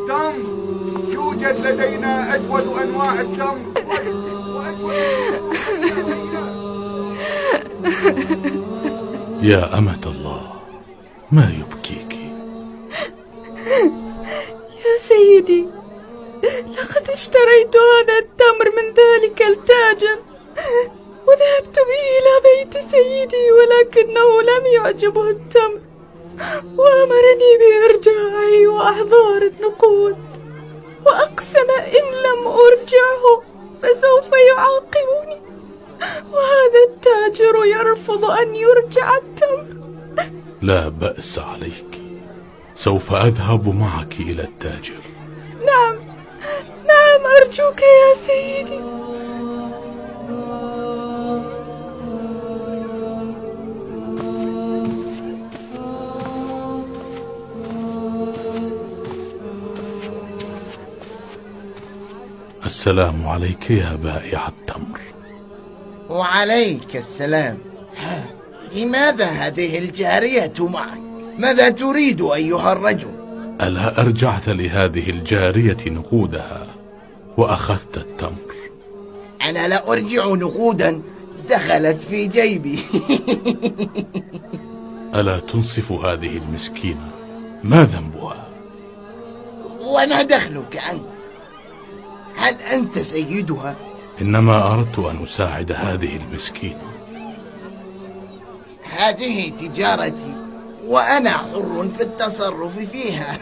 تمر يوجد لدينا أجود أنواع التمر يا أمة الله، ما يبكيك؟ يا سيدي، لقد اشتريت هذا التمر من ذلك التاجر وذهبت به إلى بيت سيدي، ولكنه لم يعجبه التمر وأمرني بإرجاعه وأحضار النقود، وأقسم إن لم أرجعه فسوف يعاقبني، وهذا التاجر يرفض أن يرجع التمر. لا بأس عليك، سوف أذهب معك إلى التاجر. نعم أرجوك يا سيدي. السلام عليك يا بائع التمر. وعليك السلام. لماذا هذه الجارية معك؟ ماذا تريد أيها الرجل؟ ألا أرجعت لهذه الجارية نقودها وأخذت التمر؟ أنا لا أرجع نقودا دخلت في جيبي. ألا تنصف هذه المسكينة؟ ما ذنبها؟ وما دخلك أنت؟ هل أنت سيدها؟ إنما أردت أن أساعد هذه المسكينة. هذه تجارتي وأنا حر في التصرف فيها.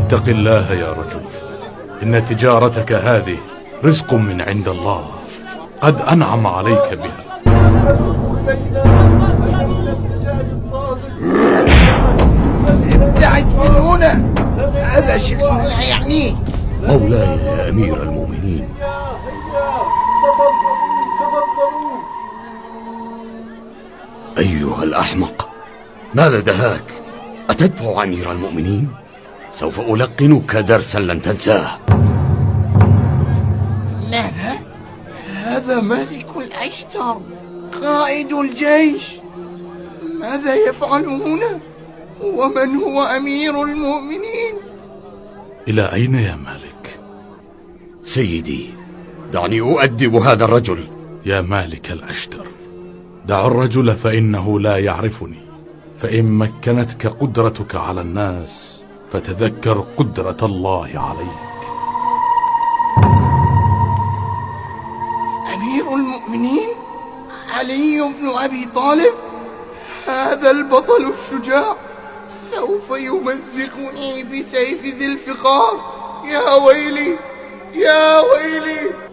اتق الله يا رجل، إن تجارتك هذه رزق من عند الله، قد أنعم عليك بها. ابتعد من هنا، هذا شيء لا يعنيك. مولاي يا أمير المؤمنين. تفضلوا. أيها الأحمق، ماذا دهاك؟ أتدفع أمير المؤمنين؟ سوف ألقنك درسا لن تنساه. ماذا؟ هذا ملك الأشتر قائد الجيش، ماذا يفعل هنا؟ ومن هو أمير المؤمنين؟ إلى أين يا مالك؟ سيدي، دعني أؤدب هذا الرجل. يا مالك الأشتر، دع الرجل فإنه لا يعرفني، فإن مكنتك قدرتك على الناس فتذكر قدرة الله عليك. أمير المؤمنين علي بن أبي طالب، هذا البطل الشجاع سوف يمزقني بسيف ذي الفقار. يا ويلي يا ويلي.